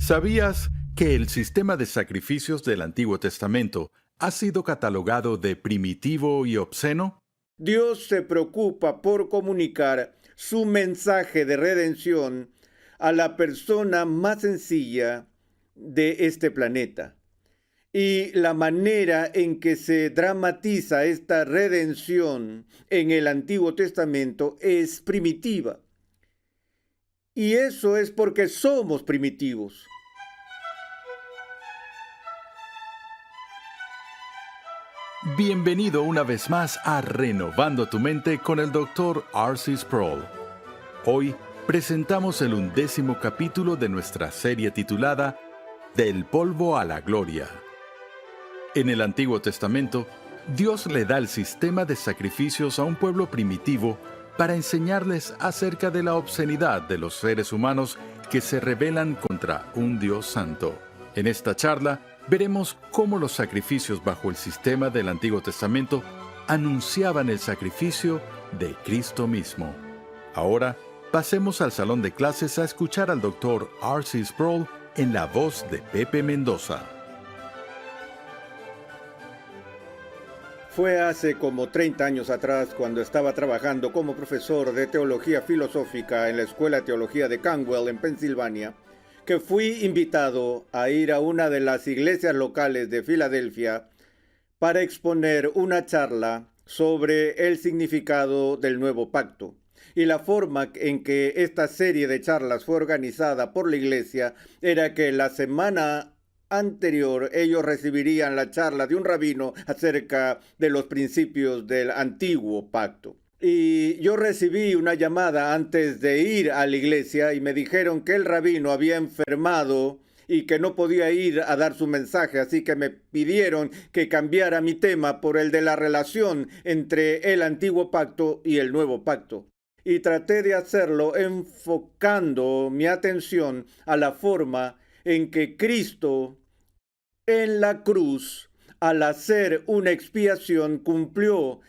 ¿Sabías que el sistema de sacrificios del Antiguo Testamento ha sido catalogado de primitivo y obsceno? Dios se preocupa por comunicar su mensaje de redención a la persona más sencilla de este planeta. Y la manera en que se dramatiza esta redención en el Antiguo Testamento es primitiva. Y eso es porque somos primitivos. Bienvenido una vez más a Renovando tu Mente con el Dr. R.C. Sproul. Hoy presentamos el 11º capítulo de nuestra serie titulada Del polvo a la gloria. En el Antiguo Testamento, Dios le da el sistema de sacrificios a un pueblo primitivo para enseñarles acerca de la obscenidad de los seres humanos que se rebelan contra un Dios santo. En esta charla, veremos cómo los sacrificios bajo el sistema del Antiguo Testamento anunciaban el sacrificio de Cristo mismo. Ahora, pasemos al salón de clases a escuchar al Dr. R.C. Sproul en la voz de Pepe Mendoza. Fue hace como 30 años atrás, cuando estaba trabajando como profesor de teología filosófica en la Escuela de Teología de Camwell, en Pensilvania, que fui invitado a ir a una de las iglesias locales de Filadelfia para exponer una charla sobre el significado del nuevo pacto. Y la forma en que esta serie de charlas fue organizada por la iglesia era que la semana anterior ellos recibirían la charla de un rabino acerca de los principios del antiguo pacto. Y yo recibí una llamada antes de ir a la iglesia y me dijeron que el rabino había enfermado y que no podía ir a dar su mensaje, así que me pidieron que cambiara mi tema por el de la relación entre el antiguo pacto y el nuevo pacto. Y traté de hacerlo enfocando mi atención a la forma en que Cristo en la cruz, al hacer una expiación, cumplió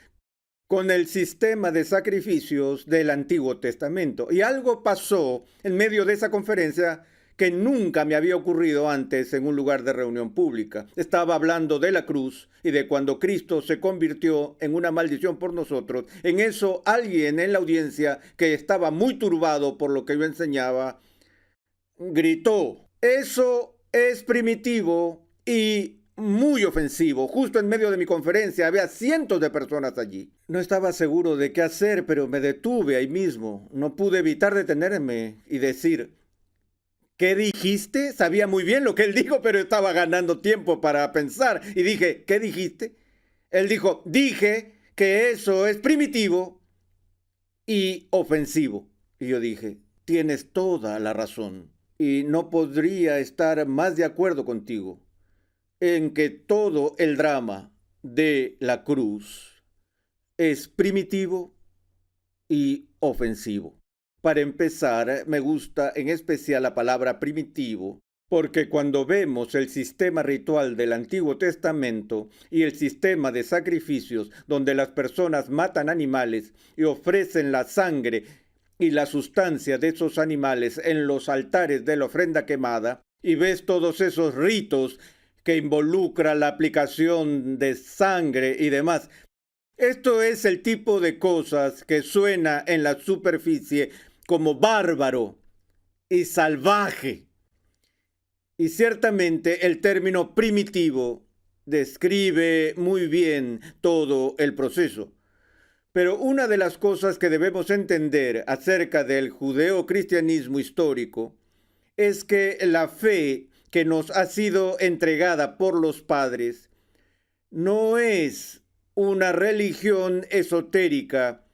con el sistema de sacrificios del Antiguo Testamento. Y algo pasó en medio de esa conferencia que nunca me había ocurrido antes en un lugar de reunión pública. Estaba hablando de la cruz y de cuando Cristo se convirtió en una maldición por nosotros. En eso alguien en la audiencia, que estaba muy turbado por lo que yo enseñaba, gritó: "Eso es primitivo y muy ofensivo". Justo en medio de mi conferencia había cientos de personas allí. No estaba seguro de qué hacer, pero me detuve ahí mismo. No pude evitar detenerme y decir: "¿Qué dijiste?". Sabía muy bien lo que él dijo, pero estaba ganando tiempo para pensar. Y dije: "¿Qué dijiste?". Él dijo: "Dije que eso es primitivo y ofensivo". Y yo dije: "Tienes toda la razón. Y no podría estar más de acuerdo contigo en que todo el drama de la cruz es primitivo y ofensivo". Para empezar, me gusta en especial la palabra primitivo, porque cuando vemos el sistema ritual del Antiguo Testamento y el sistema de sacrificios donde las personas matan animales y ofrecen la sangre y la sustancia de esos animales en los altares de la ofrenda quemada, y ves todos esos ritos que involucra la aplicación de sangre y demás. Esto es el tipo de cosas que suena en la superficie como bárbaro y salvaje. Y ciertamente el término primitivo describe muy bien todo el proceso. Pero una de las cosas que debemos entender acerca del judeocristianismo histórico es que la fe que nos ha sido entregada por los padres no es una religión esotérica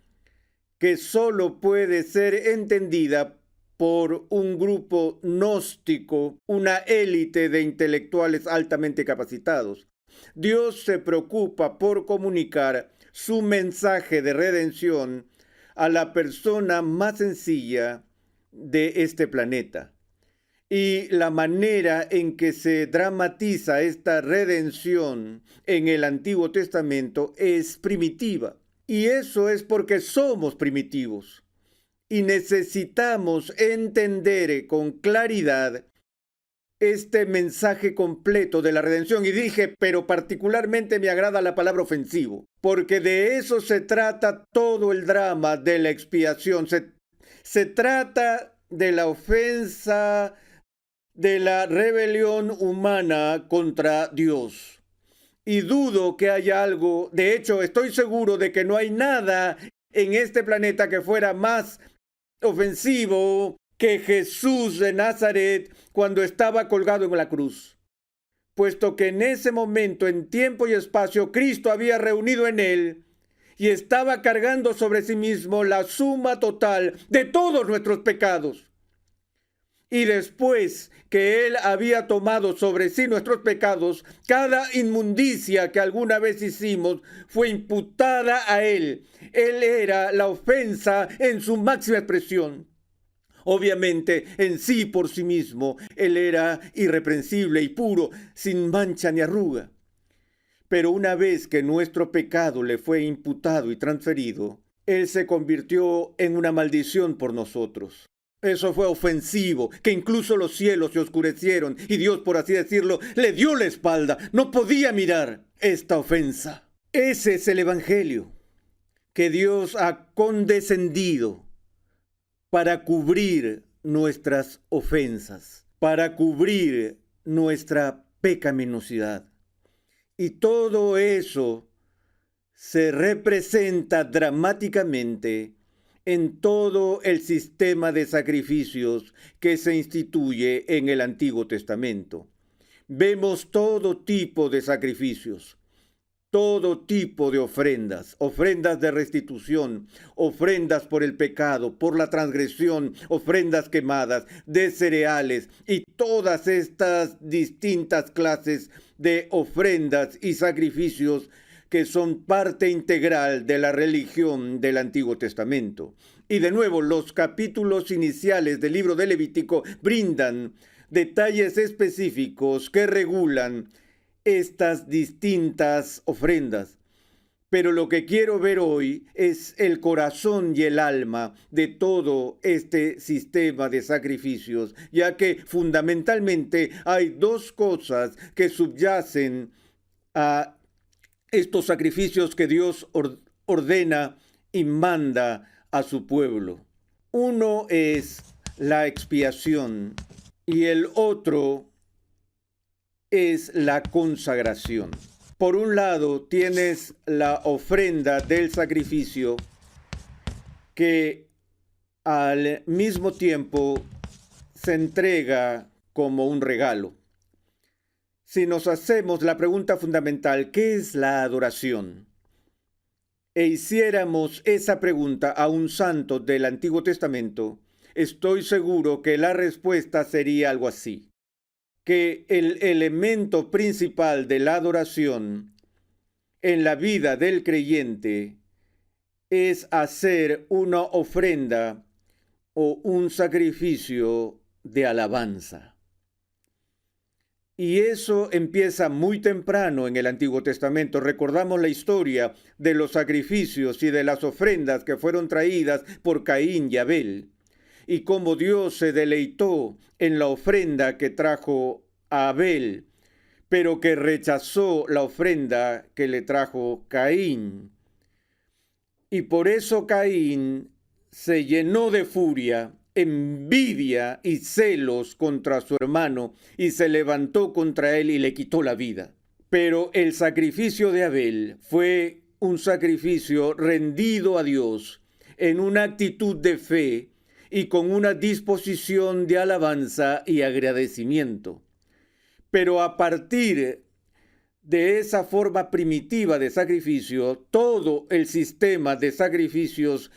que solo puede ser entendida por un grupo gnóstico, una élite de intelectuales altamente capacitados. Dios se preocupa por comunicar su mensaje de redención a la persona más sencilla de este planeta. Y la manera en que se dramatiza esta redención en el Antiguo Testamento es primitiva. Y eso es porque somos primitivos. Y necesitamos entender con claridad este mensaje completo de la redención y dije, pero particularmente me agrada la palabra ofensivo, porque de eso se trata todo el drama de la expiación. Se trata de la ofensa, de la rebelión humana contra Dios. Y dudo que haya algo, de hecho estoy seguro de que no hay nada en este planeta que fuera más ofensivo que Jesús de Nazaret cuando estaba colgado en la cruz, puesto que en ese momento, en tiempo y espacio, Cristo había reunido en él y estaba cargando sobre sí mismo la suma total de todos nuestros pecados. Y después que él había tomado sobre sí nuestros pecados, cada inmundicia que alguna vez hicimos fue imputada a él. Él era la ofensa en su máxima expresión. Obviamente, en sí por sí mismo, él era irreprensible y puro, sin mancha ni arruga. Pero una vez que nuestro pecado le fue imputado y transferido, él se convirtió en una maldición por nosotros. Eso fue ofensivo, que incluso los cielos se oscurecieron y Dios, por así decirlo, le dio la espalda. No podía mirar esta ofensa. Ese es el Evangelio, que Dios ha condescendido para cubrir nuestras ofensas, para cubrir nuestra pecaminosidad. Y todo eso se representa dramáticamente en todo el sistema de sacrificios que se instituye en el Antiguo Testamento. Vemos todo tipo de sacrificios, todo tipo de ofrendas, ofrendas de restitución, ofrendas por el pecado, por la transgresión, ofrendas quemadas, de cereales y todas estas distintas clases de ofrendas y sacrificios que son parte integral de la religión del Antiguo Testamento. Y de nuevo, los capítulos iniciales del libro de Levítico brindan detalles específicos que regulan estas distintas ofrendas. Pero lo que quiero ver hoy es el corazón y el alma de todo este sistema de sacrificios, ya que fundamentalmente hay dos cosas que subyacen a estos sacrificios que Dios ordena y manda a su pueblo. Uno es la expiación y el otro es la consagración. Por un lado tienes la ofrenda del sacrificio que al mismo tiempo se entrega como un regalo. Si nos hacemos la pregunta fundamental, ¿qué es la adoración? E hiciéramos esa pregunta a un santo del Antiguo Testamento, estoy seguro que la respuesta sería algo así: que el elemento principal de la adoración en la vida del creyente es hacer una ofrenda o un sacrificio de alabanza. Y eso empieza muy temprano en el Antiguo Testamento. Recordamos la historia de los sacrificios y de las ofrendas que fueron traídas por Caín y Abel, y cómo Dios se deleitó en la ofrenda que trajo a Abel, pero que rechazó la ofrenda que le trajo Caín. Y por eso Caín se llenó de furia, envidia y celos contra su hermano y se levantó contra él y le quitó la vida. Pero el sacrificio de Abel fue un sacrificio rendido a Dios en una actitud de fe y con una disposición de alabanza y agradecimiento. Pero a partir de esa forma primitiva de sacrificio, todo el sistema de sacrificios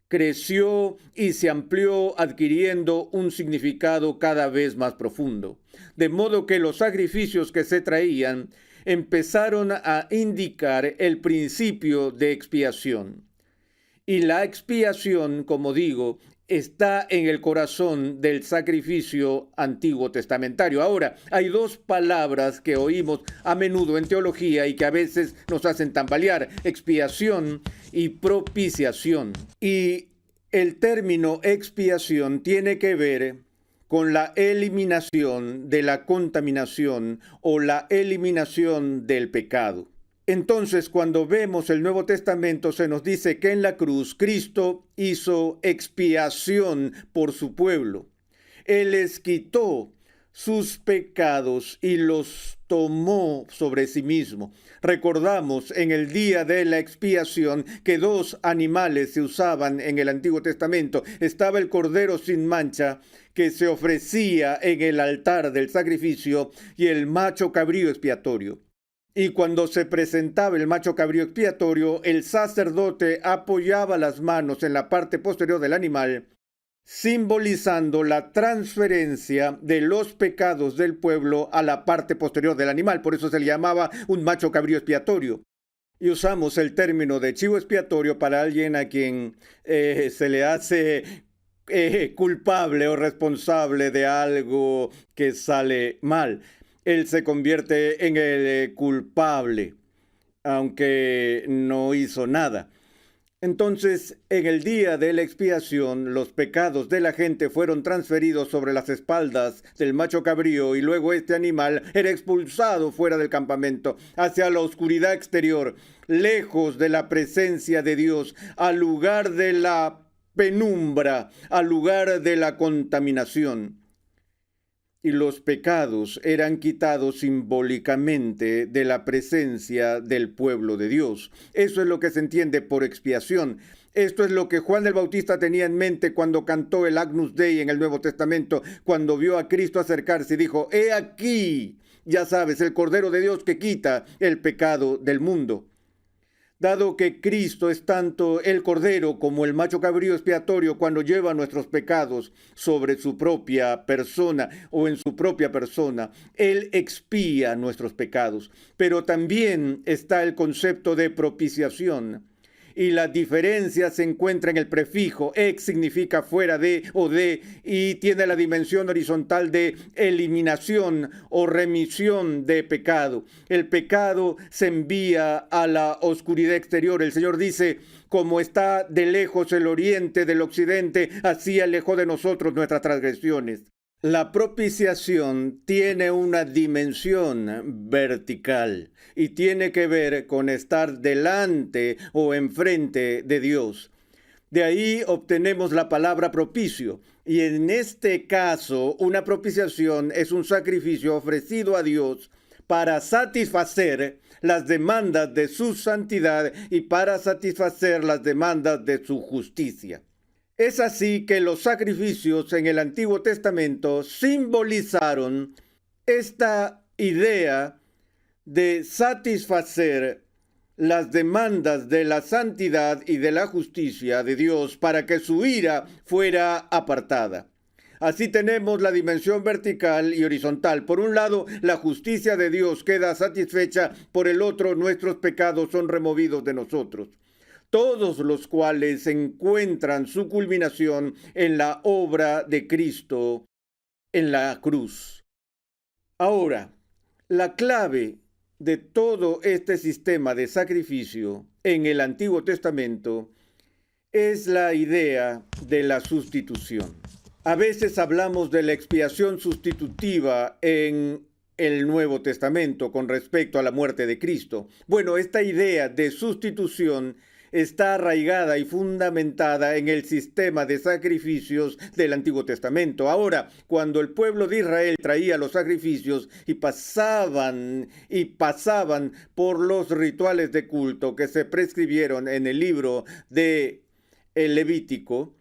creció y se amplió, adquiriendo un significado cada vez más profundo. De modo que los sacrificios que se traían empezaron a indicar el principio de expiación. Y la expiación, como digo, está en el corazón del sacrificio antiguo testamentario. Ahora, hay dos palabras que oímos a menudo en teología y que a veces nos hacen tambalear: expiación y propiciación. Y el término expiación tiene que ver con la eliminación de la contaminación o la eliminación del pecado. Entonces, cuando vemos el Nuevo Testamento, se nos dice que en la cruz Cristo hizo expiación por su pueblo. Él les quitó sus pecados y los tomó sobre sí mismo. Recordamos en el día de la expiación que dos animales se usaban en el Antiguo Testamento. Estaba el cordero sin mancha que se ofrecía en el altar del sacrificio y el macho cabrío expiatorio. Y cuando se presentaba el macho cabrío expiatorio, el sacerdote apoyaba las manos en la parte posterior del animal, simbolizando la transferencia de los pecados del pueblo a la parte posterior del animal. Por eso se le llamaba un macho cabrío expiatorio. Y usamos el término de chivo expiatorio para alguien a quien se le hace culpable o responsable de algo que sale mal. Él se convierte en el culpable, aunque no hizo nada. Entonces, en el día de la expiación, los pecados de la gente fueron transferidos sobre las espaldas del macho cabrío y luego este animal era expulsado fuera del campamento, hacia la oscuridad exterior, lejos de la presencia de Dios, al lugar de la penumbra, al lugar de la contaminación. Y los pecados eran quitados simbólicamente de la presencia del pueblo de Dios. Eso es lo que se entiende por expiación. Esto es lo que Juan el Bautista tenía en mente cuando cantó el Agnus Dei en el Nuevo Testamento, cuando vio a Cristo acercarse y dijo: «He aquí, ya sabes, el Cordero de Dios que quita el pecado del mundo». Dado que Cristo es tanto el Cordero como el macho cabrío expiatorio cuando lleva nuestros pecados sobre su propia persona o en su propia persona, Él expía nuestros pecados. Pero también está el concepto de propiciación. Y la diferencia se encuentra en el prefijo. Ex significa fuera de o de, y tiene la dimensión horizontal de eliminación o remisión de pecado. El pecado se envía a la oscuridad exterior. El Señor dice: como está de lejos el oriente del occidente, así alejó de nosotros nuestras transgresiones. La propiciación tiene una dimensión vertical y tiene que ver con estar delante o enfrente de Dios. De ahí obtenemos la palabra propicio. Y en este caso, una propiciación es un sacrificio ofrecido a Dios para satisfacer las demandas de su santidad y para satisfacer las demandas de su justicia. Es así que los sacrificios en el Antiguo Testamento simbolizaron esta idea de satisfacer las demandas de la santidad y de la justicia de Dios para que su ira fuera apartada. Así tenemos la dimensión vertical y horizontal. Por un lado, la justicia de Dios queda satisfecha; por el otro, nuestros pecados son removidos de nosotros, todos los cuales encuentran su culminación en la obra de Cristo en la cruz. Ahora, la clave de todo este sistema de sacrificio en el Antiguo Testamento es la idea de la sustitución. A veces hablamos de la expiación sustitutiva en el Nuevo Testamento con respecto a la muerte de Cristo. Bueno, esta idea de sustitución está arraigada y fundamentada en el sistema de sacrificios del Antiguo Testamento. Ahora, cuando el pueblo de Israel traía los sacrificios y pasaban por los rituales de culto que se prescribieron en el libro de el Levítico,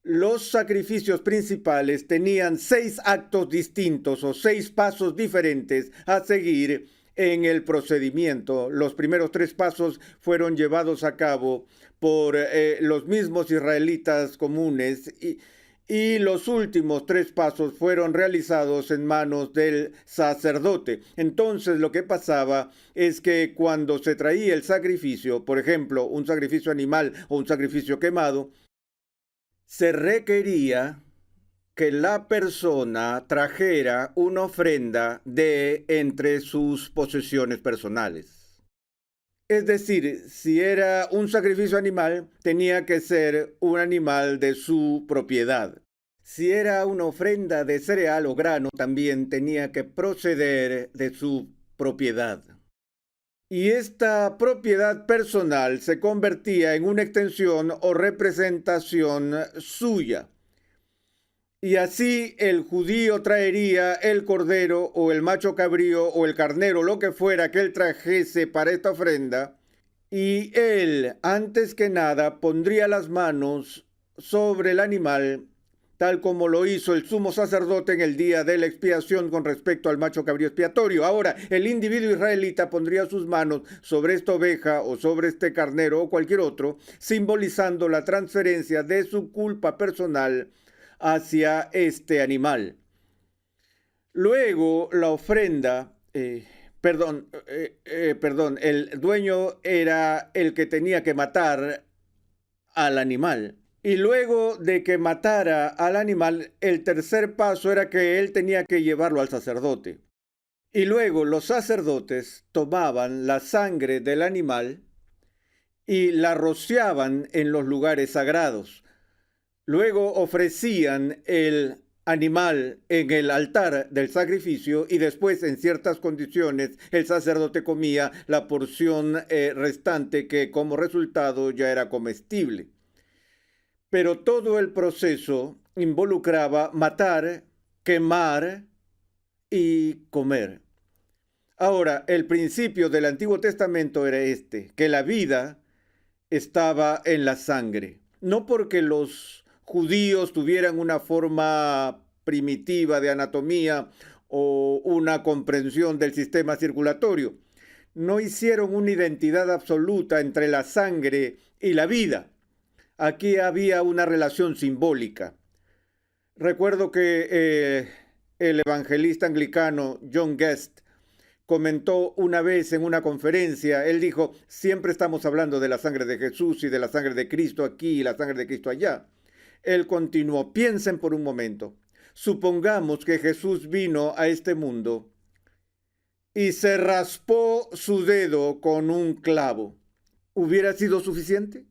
los sacrificios principales tenían 6 actos distintos o 6 pasos diferentes a seguir en el procedimiento. Los primeros 3 pasos fueron llevados a cabo por los mismos israelitas comunes y los últimos 3 pasos fueron realizados en manos del sacerdote. Entonces lo que pasaba es que cuando se traía el sacrificio, por ejemplo, un sacrificio animal o un sacrificio quemado, se requería que la persona trajera una ofrenda de entre sus posesiones personales. Es decir, si era un sacrificio animal, tenía que ser un animal de su propiedad. Si era una ofrenda de cereal o grano, también tenía que proceder de su propiedad. Y esta propiedad personal se convertía en una extensión o representación suya. Y así el judío traería el cordero o el macho cabrío o el carnero, lo que fuera que él trajese para esta ofrenda, y él, antes que nada, pondría las manos sobre el animal, tal como lo hizo el sumo sacerdote en el día de la expiación con respecto al macho cabrío expiatorio. Ahora, el individuo israelita pondría sus manos sobre esta oveja o sobre este carnero o cualquier otro, simbolizando la transferencia de su culpa personal hacia este animal. Luego, la ofrenda, el dueño era el que tenía que matar al animal. Y luego de que matara al animal, el tercer paso era que él tenía que llevarlo al sacerdote. Y luego los sacerdotes tomaban la sangre del animal y la rociaban en los lugares sagrados. Luego ofrecían el animal en el altar del sacrificio y después, en ciertas condiciones, el sacerdote comía la porción restante, que como resultado ya era comestible. Pero todo el proceso involucraba matar, quemar y comer. Ahora, el principio del Antiguo Testamento era este, que la vida estaba en la sangre. No porque los judíos tuvieran una forma primitiva de anatomía o una comprensión del sistema circulatorio. No hicieron una identidad absoluta entre la sangre y la vida. Aquí había una relación simbólica. Recuerdo que el evangelista anglicano John Guest comentó una vez en una conferencia, él dijo, siempre estamos hablando de la sangre de Jesús y de la sangre de Cristo aquí y la sangre de Cristo allá. Él continuó, piensen por un momento, supongamos que Jesús vino a este mundo y se raspó su dedo con un clavo. ¿Hubiera sido suficiente?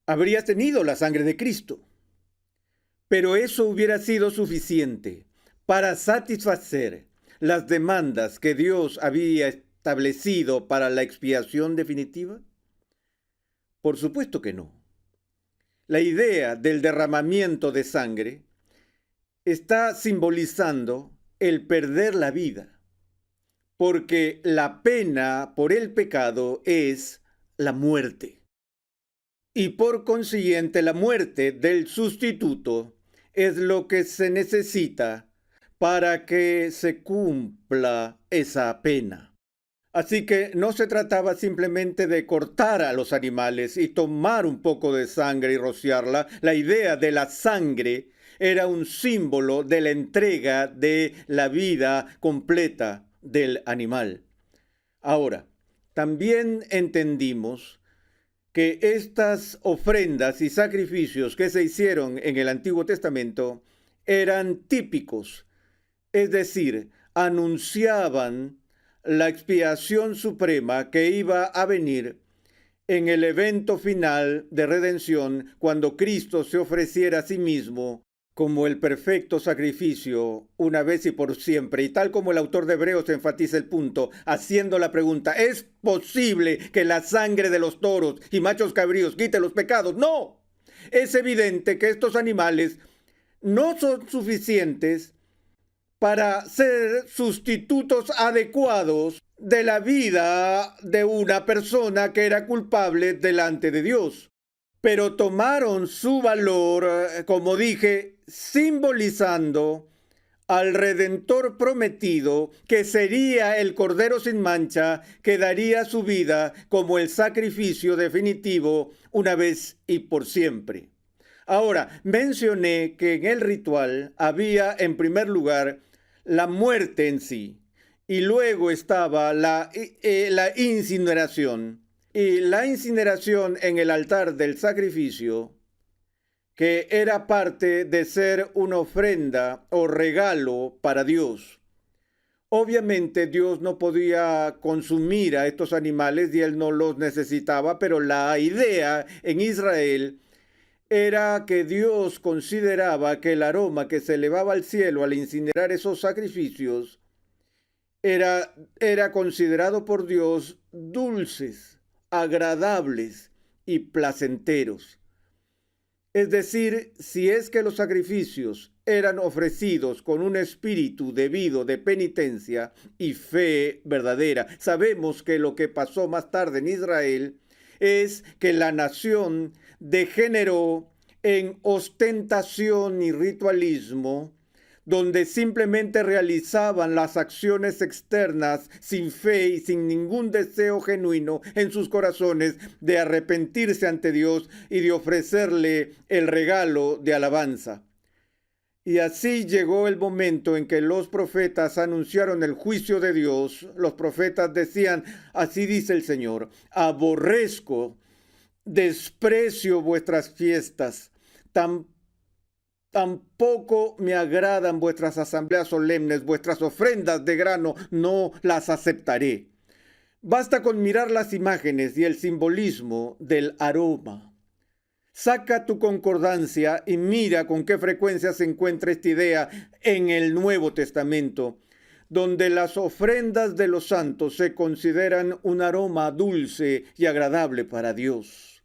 Habría tenido la sangre de Cristo, pero eso hubiera sido suficiente para satisfacer las demandas que Dios había establecido para la expiación definitiva? Por supuesto que no. La idea del derramamiento de sangre está simbolizando el perder la vida, porque la pena por el pecado es la muerte. Y por consiguiente, la muerte del sustituto es lo que se necesita para que se cumpla esa pena. Así que no se trataba simplemente de cortar a los animales y tomar un poco de sangre y rociarla. La idea de la sangre era un símbolo de la entrega de la vida completa del animal. Ahora, también entendimos que estas ofrendas y sacrificios que se hicieron en el Antiguo Testamento eran típicos, es decir, anunciaban la expiación suprema que iba a venir en el evento final de redención, cuando Cristo se ofreciera a sí mismo como el perfecto sacrificio una vez y por siempre. Y tal como el autor de Hebreos enfatiza el punto, haciendo la pregunta, ¿es posible que la sangre de los toros y machos cabríos quite los pecados? No, es evidente que estos animales no son suficientes para ser sustitutos adecuados de la vida de una persona que era culpable delante de Dios. Pero tomaron su valor, como dije, simbolizando al Redentor prometido, que sería el Cordero sin mancha, que daría su vida como el sacrificio definitivo una vez y por siempre. Ahora, mencioné que en el ritual había en primer lugar la muerte en sí, y luego estaba la incineración. Y la incineración en el altar del sacrificio, que era parte de ser una ofrenda o regalo para Dios. Obviamente Dios no podía consumir a estos animales y él no los necesitaba, pero la idea en Israel era que Dios consideraba que el aroma que se elevaba al cielo al incinerar esos sacrificios era considerado por Dios dulces, agradables y placenteros. Es decir, si es que los sacrificios eran ofrecidos con un espíritu debido de penitencia y fe verdadera, sabemos que lo que pasó más tarde en Israel es que la nación degeneró en ostentación y ritualismo, donde simplemente realizaban las acciones externas sin fe y sin ningún deseo genuino en sus corazones de arrepentirse ante Dios y de ofrecerle el regalo de alabanza. Y así llegó el momento en que los profetas anunciaron el juicio de Dios. Los profetas decían, así dice el Señor, aborrezco, desprecio vuestras fiestas, tampoco me agradan vuestras asambleas solemnes, vuestras ofrendas de grano no las aceptaré. Basta con mirar las imágenes y el simbolismo del aroma. Saca tu concordancia y mira con qué frecuencia se encuentra esta idea en el Nuevo Testamento, donde las ofrendas de los santos se consideran un aroma dulce y agradable para Dios.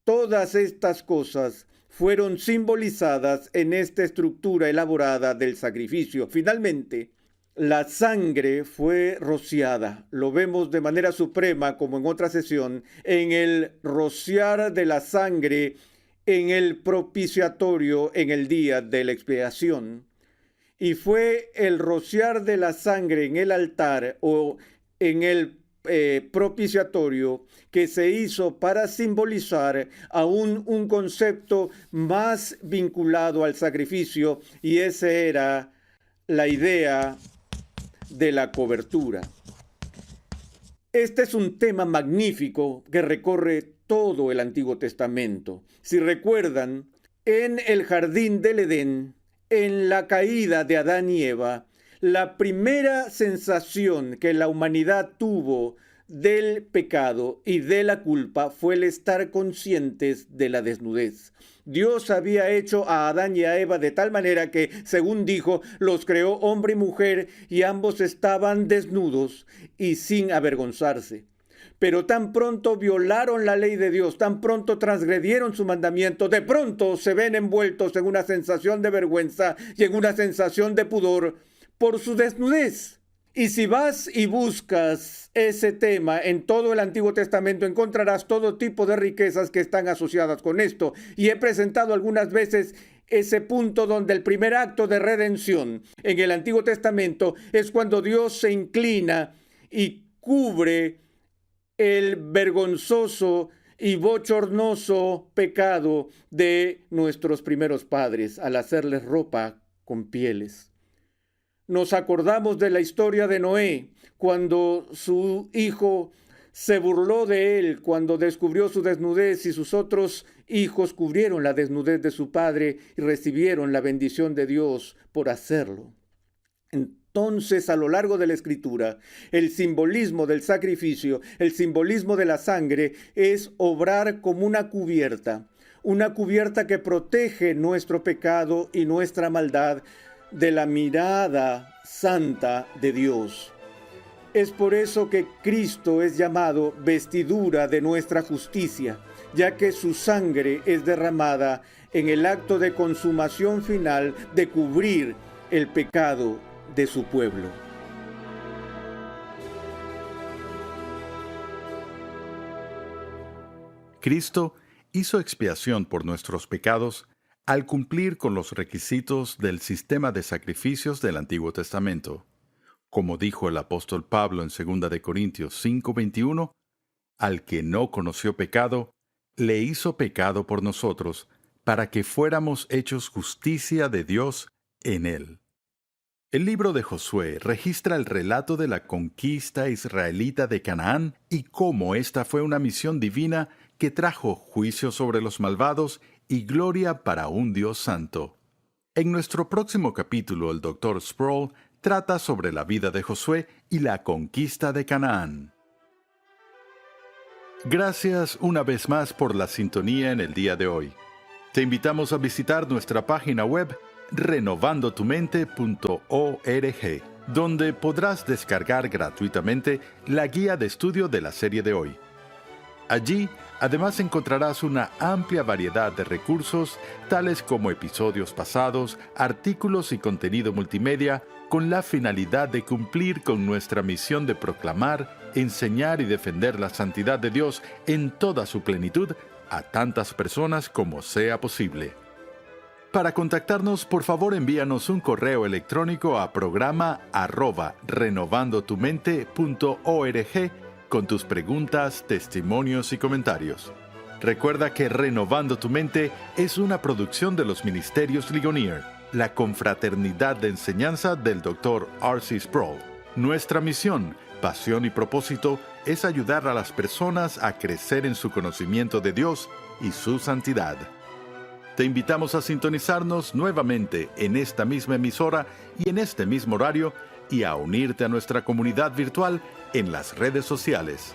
Todas estas cosas fueron simbolizadas en esta estructura elaborada del sacrificio. Finalmente, la sangre fue rociada. Lo vemos de manera suprema, como en otra sesión, en el rociar de la sangre en el propiciatorio en el día de la expiación. Y fue el rociar de la sangre en el altar o en el propiciatorio que se hizo para simbolizar aún un concepto más vinculado al sacrificio, y esa era la idea de la cobertura. Este es un tema magnífico que recorre todo el Antiguo Testamento. Si recuerdan, en el jardín del Edén, en la caída de Adán y Eva, la primera sensación que la humanidad tuvo del pecado y de la culpa fue el estar conscientes de la desnudez. Dios había hecho a Adán y a Eva de tal manera que, según dijo, los creó hombre y mujer y ambos estaban desnudos y sin avergonzarse. Pero tan pronto violaron la ley de Dios, tan pronto transgredieron su mandamiento, de pronto se ven envueltos en una sensación de vergüenza y en una sensación de pudor por su desnudez. Y si vas y buscas ese tema en todo el Antiguo Testamento, encontrarás todo tipo de riquezas que están asociadas con esto. Y he presentado algunas veces ese punto donde el primer acto de redención en el Antiguo Testamento es cuando Dios se inclina y cubre el vergonzoso y bochornoso pecado de nuestros primeros padres al hacerles ropa con pieles. Nos acordamos de la historia de Noé, cuando su hijo se burló de él, cuando descubrió su desnudez, y sus otros hijos cubrieron la desnudez de su padre y recibieron la bendición de Dios por hacerlo. Entonces, a lo largo de la Escritura, el simbolismo del sacrificio, el simbolismo de la sangre, es obrar como una cubierta que protege nuestro pecado y nuestra maldad de la mirada santa de Dios. Es por eso que Cristo es llamado vestidura de nuestra justicia, ya que su sangre es derramada en el acto de consumación final de cubrir el pecado de su pueblo. Cristo hizo expiación por nuestros pecados al cumplir con los requisitos del sistema de sacrificios del Antiguo Testamento. Como dijo el apóstol Pablo en 2 de Corintios 5:21, al que no conoció pecado, le hizo pecado por nosotros, para que fuéramos hechos justicia de Dios en él. El libro de Josué registra el relato de la conquista israelita de Canaán y cómo esta fue una misión divina que trajo juicio sobre los malvados y gloria para un Dios santo. En nuestro próximo capítulo, el Dr. Sproul trata sobre la vida de Josué y la conquista de Canaán. Gracias una vez más por la sintonía en el día de hoy. Te invitamos a visitar nuestra página web renovandotumente.org, donde podrás descargar gratuitamente la guía de estudio de la serie de hoy. Allí, además, encontrarás una amplia variedad de recursos, tales como episodios pasados, artículos y contenido multimedia, con la finalidad de cumplir con nuestra misión de proclamar, enseñar y defender la santidad de Dios en toda su plenitud a tantas personas como sea posible. Para contactarnos, por favor envíanos un correo electrónico a programa@renovandotumente.org con tus preguntas, testimonios y comentarios. Recuerda que Renovando tu Mente es una producción de los Ministerios Ligonier, la confraternidad de enseñanza del Dr. R.C. Sproul. Nuestra misión, pasión y propósito es ayudar a las personas a crecer en su conocimiento de Dios y su santidad. Te invitamos a sintonizarnos nuevamente en esta misma emisora y en este mismo horario y a unirte a nuestra comunidad virtual en las redes sociales.